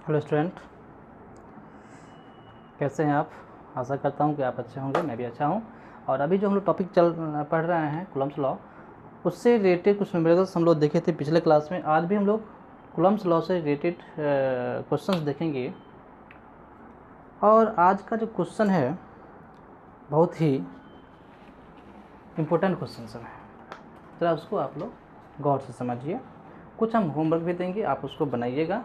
Hello student, कैसे हैं आप। आशा करता हूं कि आप अच्छे होंगे, मैं भी अच्छा हूं। और अभी जो हम लोग टॉपिक पढ़ रहे हैं कूलम्ब्स लॉ, उससे रिलेटेड कुछ न्यूमेरिकल्स हम लोग देखे थे पिछले क्लास में। आज भी हम लोग कूलम्ब्स लॉ से रिलेटेड क्वेश्चंस देखेंगे। और आज का जो क्वेश्चन है बहुत ही इम्पोर्टेंट क्वेश्चन है, ज़रा उसको आप लोग गौर से समझिए। कुछ हम होमवर्क भी देंगे, आप उसको बनाइएगा।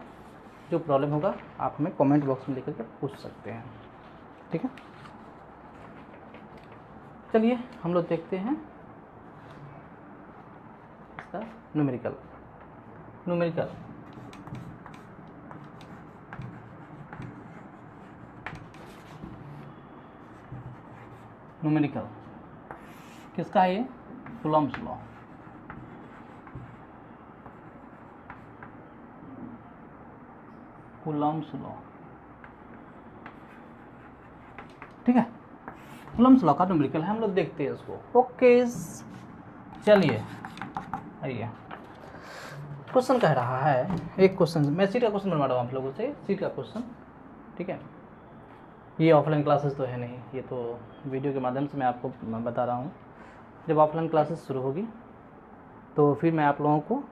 जो प्रॉब्लम होगा आप हमें कमेंट बॉक्स में लिख करके पूछ सकते हैं, ठीक है। चलिए हम लोग देखते हैं इसका न्यूमेरिकल। किसका है ये? Coulomb's law. कूलम्ब्स लॉ, ठीक है। कूलम्ब्स लॉ का न्यूमेरिकल है, हम लोग देखते हैं इसको। ओके, चलिए आइए। क्वेश्चन कह रहा है, एक क्वेश्चन मैं सीट का क्वेश्चन बनवा रहा हूँ आप लोगों से, सीट का क्वेश्चन, ठीक है। ये ऑफलाइन क्लासेस तो है नहीं, ये तो वीडियो के माध्यम से मैं आपको बता रहा हूँ। जब ऑफलाइन क्लासेस शुरू होगी तो फिर मैं आप लोगों को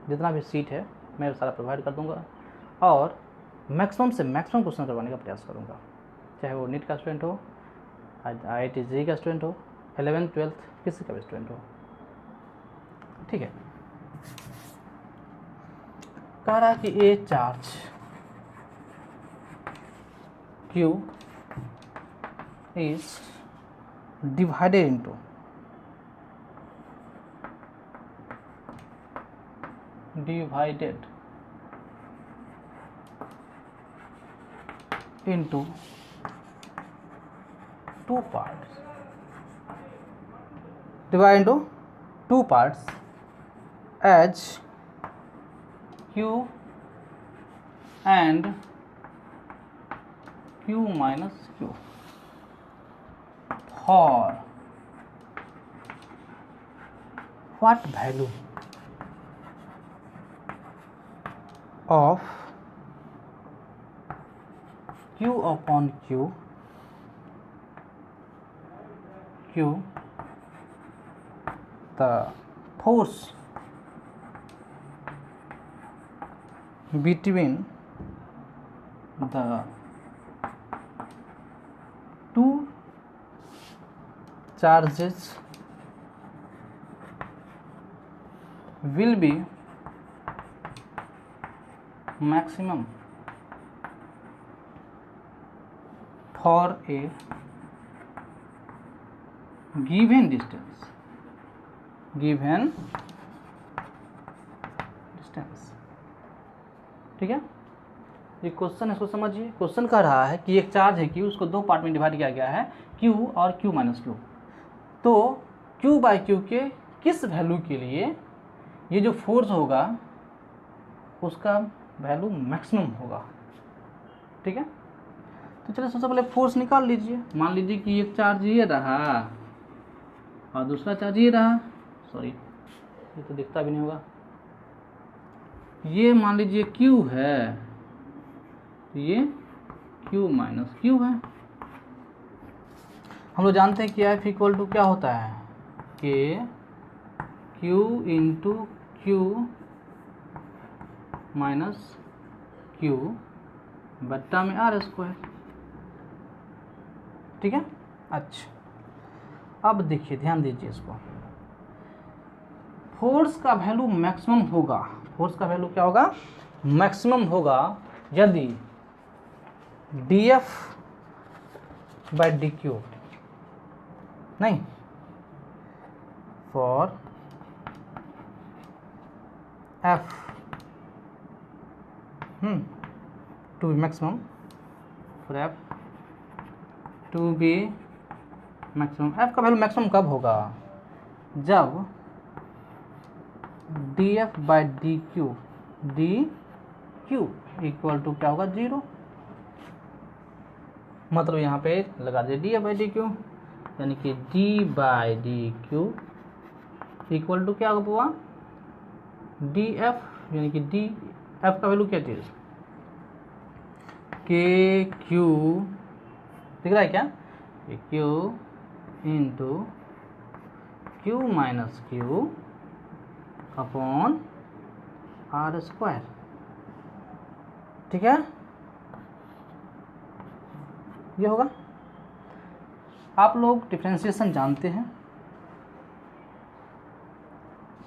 जितना भी सीट है मैं सारा प्रोवाइड कर दूँगा, और मैक्सिमम से मैक्सिमम क्वेश्चन करवाने का प्रयास करूँगा। चाहे वो नीट का स्टूडेंट हो, IIT JEE का स्टूडेंट हो, 11th 12th किसी का भी स्टूडेंट हो, ठीक है। कह रहा कि ए charge Q is divided into two parts, divided into two parts as Q and Q minus Q for what value of Q upon Q the force between the two charges will be maximum for a given distance, ठीक है। ये question, इसको समझिए। Question कह रहा है कि एक चार्ज है Q, उसको दो पार्ट में डिवाइड किया गया है, Q और Q माइनस Q। तो Q बाई Q के किस वैल्यू के लिए ये जो फोर्स होगा उसका वैल्यू मैक्सिमम होगा, ठीक है। तो चलिए सबसे पहले फोर्स निकाल लीजिए। मान लीजिए कि एक चार्ज ये रहा और दूसरा चार्ज ये रहा, सॉरी ये तो दिखता भी नहीं होगा। ये मान लीजिए Q है, ये Q माइनस Q है। हम लोग जानते हैं कि F इक्वल टू क्या होता है, कि Q into Q minus Q बट्टा में R स्क्वायर, ठीक है। अच्छा, अब देखिए, ध्यान दीजिए इसको। फोर्स का वैल्यू मैक्सिमम होगा, फोर्स का वैल्यू क्या होगा, मैक्सिमम होगा यदि dF बाई dQ, नहीं, for F to be maximum, for F to be maximum. F का वैल्यू मैक्सिमम कब होगा, जब dF by dQ equal to क्या होगा, 0। मतलब यहाँ पे लगा दे dF बाई dQ, यानी कि d by dQ equal to क्या हुआ, dF, यानी कि dF का वैल्यू क्या चीज़, के क्यू दिख रहा है क्या, k q into q minus q upon are square. ठीक है, ये होगा। आप लोग डिफरेंशिएशन जानते हैं,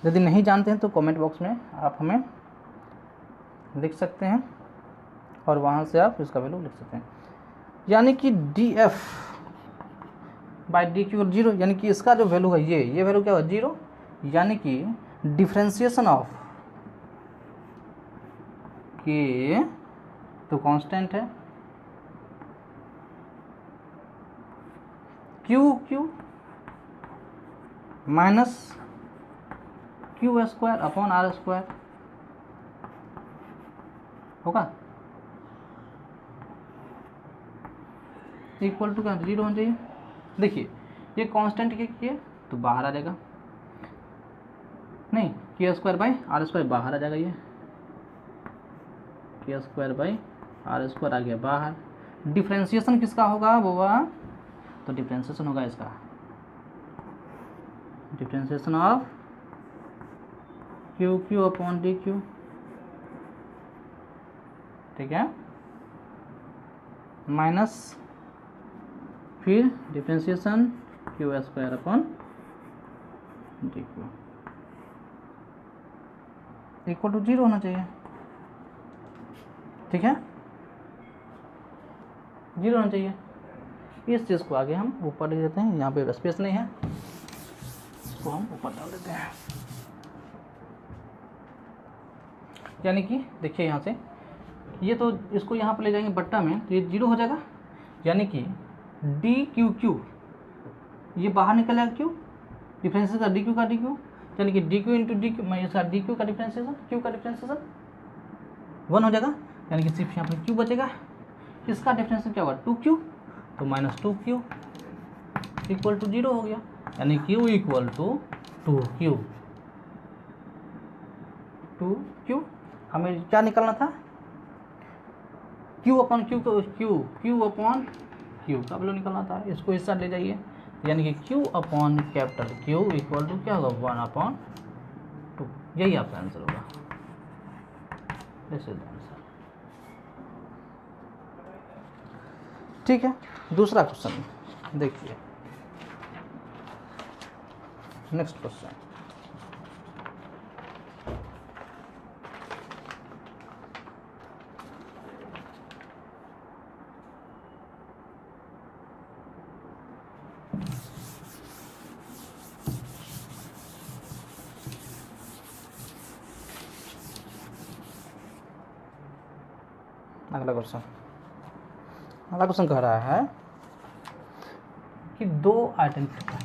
यदि नहीं जानते हैं तो कमेंट बॉक्स में आप हमें लिख सकते हैं और वहाँ से आप इसका वैल्यू लिख सकते हैं। यानी कि D F by D Q zero, यानी कि इसका जो वैल्यू है ये वैल्यू क्या होगा, जीरो। यानी कि डिफरेंशिएशन ऑफ के तो कांस्टेंट है, q q minus q square upon are square होगा, इक्वल टू क्या, जीरो होना चाहिए। देखिए ये कांस्टेंट के किए तो बाहर आ जाएगा, नहीं के स्क्वायर बाई आर स्क्वायर बाहर आ जाएगा, ये के स्क्वायर बाई आर स्क्वायर आ गया बाहर। डिफरेंशिएशन किसका होगा वो, तो डिफरेंशिएशन होगा इसका, differentiation of q q upon d q. ठीक है, माइनस फिर differentiation q square upon d q equal to zero होना चाहिए। ठीक है, जीरो होना चाहिए। इस चीज़ को आगे हम ऊपर लिख देते हैं, यहाँ पे स्पेस नहीं है, इसको हम ऊपर डाल देते हैं। यानी कि देखिए यहाँ से ये तो इसको यहाँ पर ले जाएंगे बट्टा में तो ये जीरो हो जाएगा, यानी कि डी क्यू क्यू ये बाहर निकल जाएगा, क्यू डिफरेंशिएशन का डी क्यू का डी क्यू, यानी कि D Q into D Q, मैं इसका डी क्यू का डिफरेंशिएशन क्यू का डिफरेंशिएशन वन हो जाएगा, यानी कि सिर्फ यहाँ पर क्यू बचेगा। इसका डिफरेंशिएशन क्या होगा, टू क्यू, तो minus two q equal to zero हो गया, यानी q equal to two q. Two q हमें क्या निकालना था, क्यू अपॉन क्यू को क्यू अपॉन क्यू का वैल्यू निकालना था, इसको इस साइड ले जाइए, यानी कि q upon capital q equal to क्या होगा, वन अपॉन टू। यही आपका आंसर होगा, दिस इज द आंसर। ठीक है, दूसरा क्वेश्चन देखिए, नेक्स्ट क्वेश्चन। अगला क्वेश्चन कह रहा है कि दो identical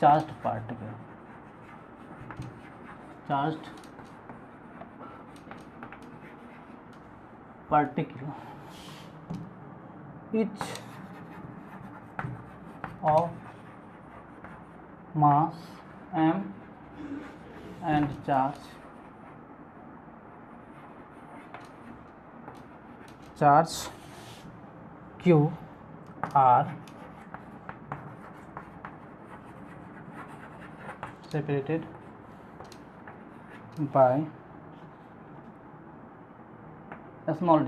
charged particle each of mass m and charge q are separated by a small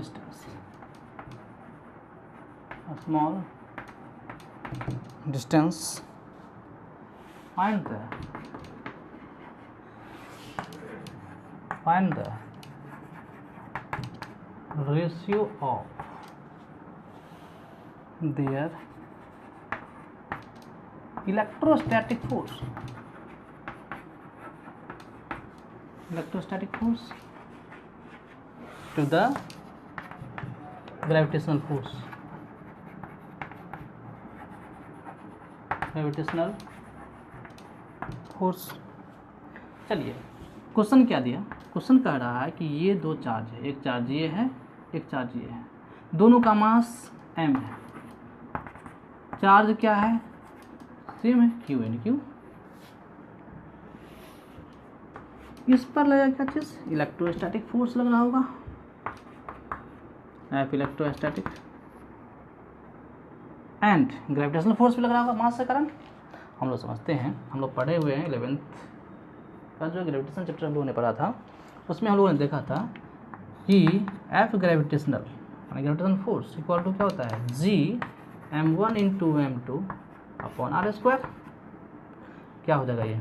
distance. Find the ratio of their electrostatic force to the gravitational force. चलिए question क्या दिया, question कह रहा है कि ये दो चार्ज है, एक चार्ज ये है, एक चार्ज ये है, दोनों का मास m है, चार्ज क्या है, सेम है, q एंड q। इस पर लगेगा क्या चीज़, इलेक्ट्रोस्टैटिक फोर्स लग रहा होगा, F electrostatic, and gravitational force भी लग रहा होगा मास के कारण। हम लोग समझते हैं, हम लोग पढ़े हुए हैं 11th का जो ग्रेविटेशन चैप्टर हम लोगों ने पढ़ा था, उसमें हम लोगों ने देखा था कि एफ ग्रेविटेशनल यानी ग्रेविटेशनल फोर्स इक्वल टू क्या होता है, G m1 into m2 upon are square. क्या हो जाएगा ये,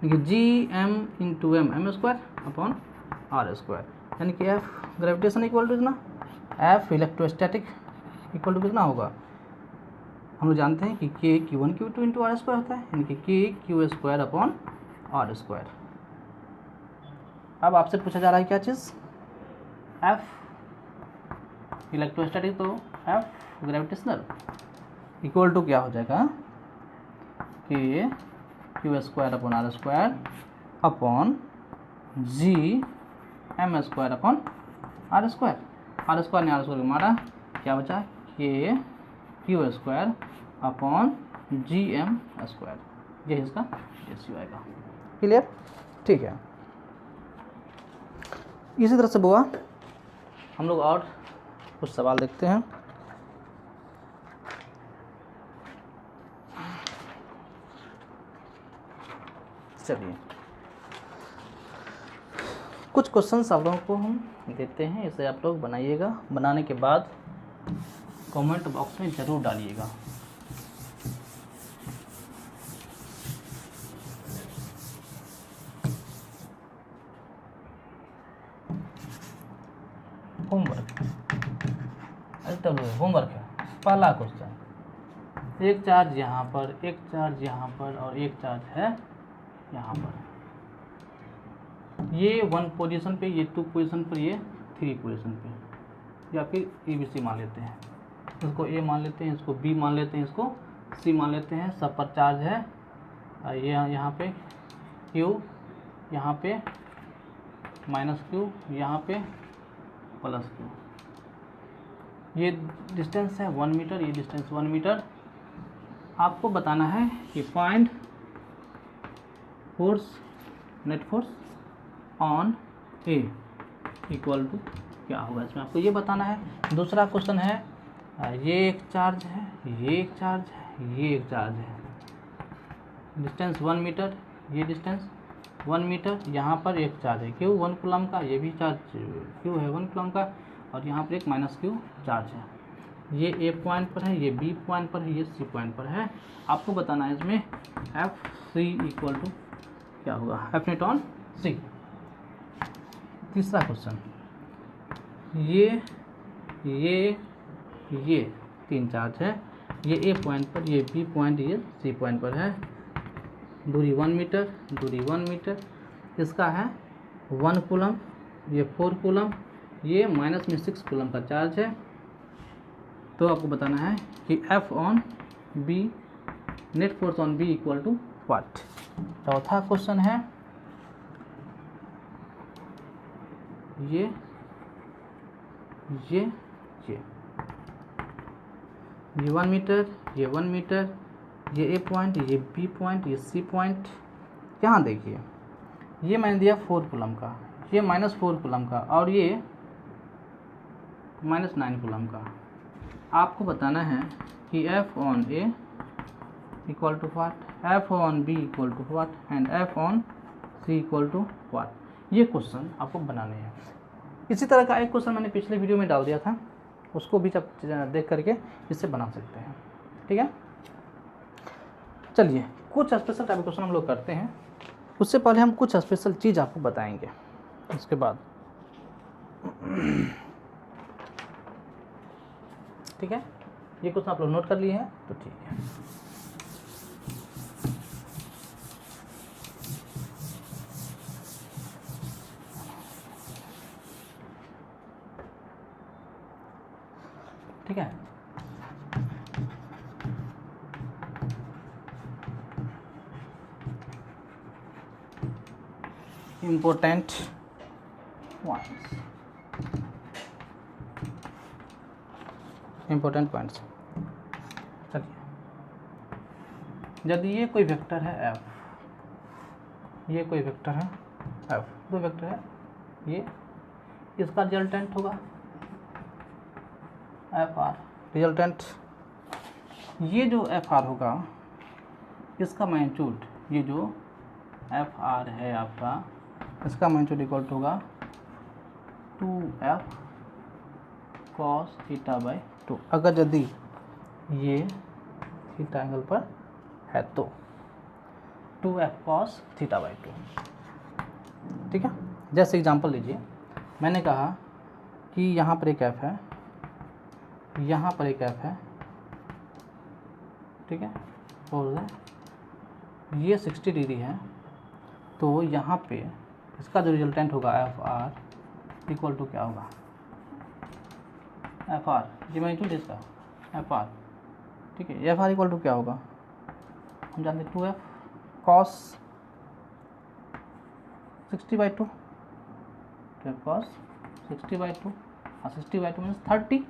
देखिए G m into m square upon are square, यानी कि एफ ग्रेविटेशन इक्वल टू कितना, एफ इलेक्ट्रोस्टैटिक इक्वल टू कितना होगा, हम लोग जानते हैं कि के Q1 Q2 into are square होता है, यानी कि K Q square upon are square. अब आपसे पूछा जा रहा है क्या चीज़, एफ इलेक्ट्रोस्टैटिक तो एफ ग्रेविटेशनल इक्वल टू क्या हो जाएगा, K Q square upon are square upon G M square upon are square. R square ने आर स्क्वायर को मारा, क्या बचा, K Q square upon G M square, ये इसका रेशियो आएगा। क्लियर, ठीक है। इसी तरह से बुआ हम लोग और कुछ सवाल देखते हैं। चलिए कुछ क्वेश्चंस आप लोगों को हम देते हैं, इसे आप लोग बनाइएगा, बनाने के बाद कमेंट बॉक्स में ज़रूर डालिएगा। होमवर्क, होमवर्क है। पहला क्वेश्चन, एक चार्ज यहाँ पर, एक चार्ज यहाँ पर और एक चार्ज है यहाँ पर, ये 1 पोजीशन पे, ये 2 पोजीशन पर, ये 3 पोजीशन पे, या फिर ABC मान लेते हैं, इसको A मान लेते हैं, इसको B मान लेते हैं, इसको C मान लेते हैं। सब पर चार्ज है, ये यहाँ पे Q, यहाँ पे -Q, यहाँ पे +Q। ये डिस्टेंस है 1 मीटर, ये डिस्टेंस 1 मीटर। आपको बताना है कि find force, net force on A equal to क्या होगा, इसमें आपको ये बताना है। दूसरा क्वेश्चन है, ये एक चार्ज है, ये एक चार्ज है, ये एक चार्ज है, डिस्टेंस 1 मीटर, ये डिस्टेंस 1 मीटर, यहाँ पर एक चार्ज है Q 1 कूलम का, ये भी चार्ज Q है 1 कूलम का, और यहाँ पर एक -Q चार्ज है। ये A पॉइंट पर है, ये B पॉइंट पर है, ये C पॉइंट पर है। आपको बताना है इसमें एफ सी इक्वल टू क्या होगा, एफ नेट ऑन सी। तीसरा क्वेश्चन, ये 3 चार्ज है, ये A पॉइंट पर, ये B पॉइंट, ये C पॉइंट पर है। दूरी 1 मीटर, दूरी 1 मीटर, इसका है 1 कूलम, ये 4 कूलम, ये -6 कूलम का चार्ज है। तो आपको बताना है कि F on B, net force on B equal to what. चौथा क्वेश्चन है, ये 1 मीटर, ये 1 मीटर, ये A पॉइंट, ये B पॉइंट, ये C पॉइंट। यहाँ देखिए, ये मैंने दिया 4 कूलम का, ये -4 कूलम का, और ये -9 कूलम का। आपको बताना है कि F on A equal to what, F on B equal to what, and F on C equal to what. ये क्वेश्चन आपको बनाने हैं। इसी तरह का एक क्वेश्चन मैंने पिछले वीडियो में डाल दिया था, उसको भी जब देख करके इससे बना सकते हैं, ठीक है। चलिए कुछ स्पेशल टाइप क्वेश्चन हम लोग करते हैं, उससे पहले हम कुछ स्पेशल चीज़ आपको बताएंगे उसके बाद, ठीक है। ये क्वेश्चन आप लोग नोट कर लिए हैं तो ठीक है। ठीक है, इम्पोर्टेंट पॉइंट्स, इम्पोर्टेंट पॉइंट्स। चलिए, यदि ये कोई वेक्टर है f, ये कोई वेक्टर है एफ, दो वेक्टर है, ये इसका रिजल्टेंट होगा एफ आर, रिजल्टेंट ये जो एफ आर होगा इसका मैग्नीट्यूड, ये जो एफ आर है आपका, इसका मैग्नीट्यूड इक्वल टू होगा 2f cos थीटा बाई 2, अगर यदि ये थीटा एंगल पर है तो 2f cos थीटा बाई 2। ठीक है, जैसे एग्जांपल लीजिए, मैंने कहा कि यहाँ पर एक f है, यहाँ पर एक f है, ठीक है, और ये 60 डिग्री है, तो यहाँ पे इसका जो रिजल्टेंट होगा एफ आर इक्वल टू क्या होगा, एफ आर जी मैग्नीट्यूड इसका एफ आर, ठीक है, एफ आर इक्वल टू क्या होगा, हम जानते हैं 2f cos 60/2, 2f cos 60/2, और 60/2 मीन्स 30,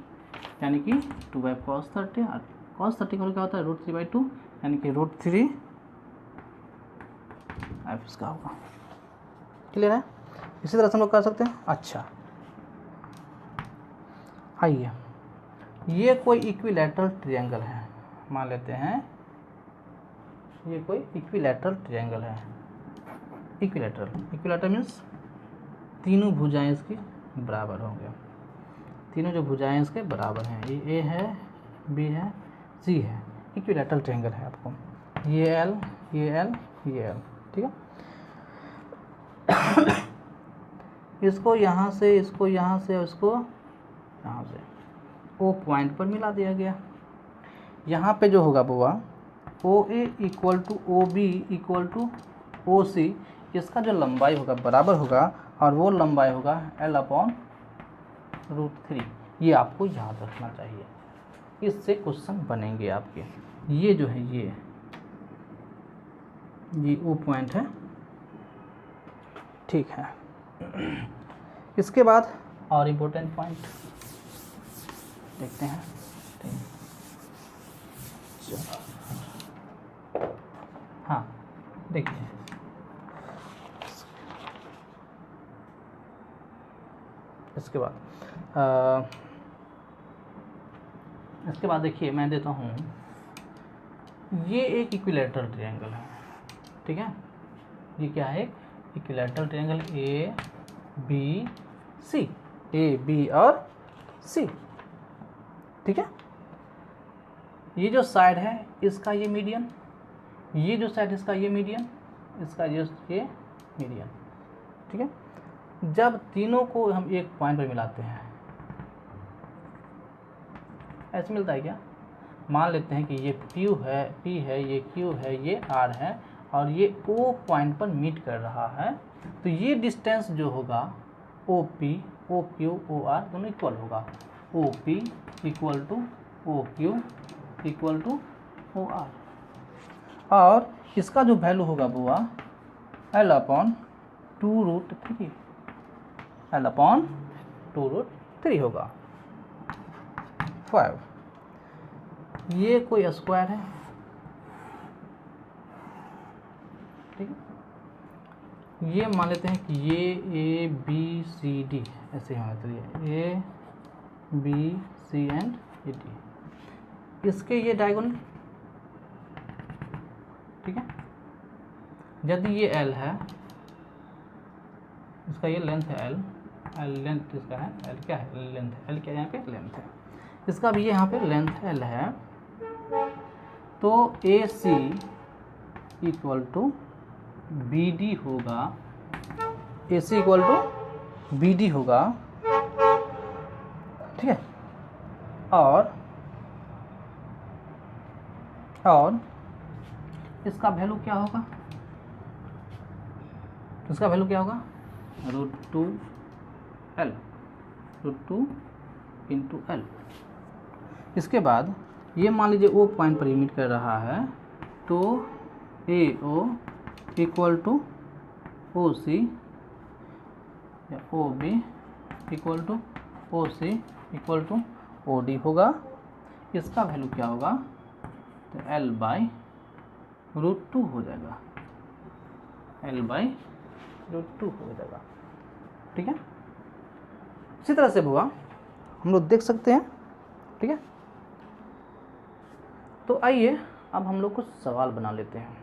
यानी कि 2f cos 30, और cos 30 का क्या होता है √3/2, यानी कि √3 एफ इसका होगा। क्लियर है, इसी तरह से हम लोग कर सकते हैं। अच्छा आइए, ये कोई इक्विलैटरल ट्रायंगल है, मान लेते हैं ये कोई इक्विलैटरल ट्रायंगल है, इक्विलैटरल मीन्स तीनों भुजाएं इसकी बराबर होंगे, तीनों जो भुजाएं इसके बराबर हैं, ये ए है, बी है, सी है, इक्विलैटरल ट्रायंगल है आपको, ये एल, ये एल, ये एल, ठीक है। इसको यहाँ से, इसको यहाँ से, उसको यहाँ से ओ पॉइंट पर मिला दिया गया। यहाँ पे जो होगा बुआ O A equal to O B equal to O C, इसका जो लंबाई होगा बराबर होगा, और वो लंबाई होगा L/√3। ये आपको याद रखना चाहिए, इससे क्वेश्चन बनेंगे आपके। ये जो है ये ओ पॉइंट है, ठीक है। इसके बाद और इम्पोर्टेंट पॉइंट देखते हैं, ठीक है। हाँ देखिए, इसके बाद देखिए, मैं देता हूँ, ये एक इक्विलैटरल ट्रायंगल है, ठीक है। ये क्या है, equilateral triangle A B C, A B और सी, ठीक है। ये जो साइड है इसका ये मीडियन, ये जो साइड इसका ये मीडियन, इसका ये मीडियन, ठीक है। जब तीनों को हम एक पॉइंट पर मिलाते हैं, ऐसे मिलता है क्या, मान लेते हैं कि ये Q है, P है, ये Q है, ये R है, और ये O पॉइंट पर मीट कर रहा है, तो ये डिस्टेंस जो होगा OP, OQ, OR दोनों इक्वल होगा, OP equal to OQ equal to OR, और इसका जो वैल्यू होगा बुआ L/2√3, L/2√3 होगा 5। ये कोई स्क्वायर है, ठीक है। ये मान लेते हैं कि ये ए बी सी डी ऐसे होना चाहिए, A B C and D, इसके ये डायगोनल, ठीक है। यदि ये एल है, इसका ये लेंथ है एल लेंथ इसका है एल, क्या है लेंथ, एल क्या यहाँ पे लेंथ है, इसका भी यहाँ पे लेंथ एल है, तो ए सी इक्वल टू बी डी होगा, ए सी इक्वल टू बी डी होगा, ठीक है। और इसका वैल्यू क्या होगा, इसका वैल्यू क्या होगा √2L, √2 इंटू एल। इसके बाद ये मान लीजिए ओ पॉइंट पर मीट कर रहा है, तो ए O equal to O C या O B equal to O C equal to O D होगा। इसका वैल्यू क्या होगा, तो L/√2 हो जाएगा, L/√2 हो जाएगा। ठीक है, इसी तरह से हुआ हम लोग देख सकते हैं। ठीक है, तो आइए अब हम लोग कुछ सवाल बना लेते हैं।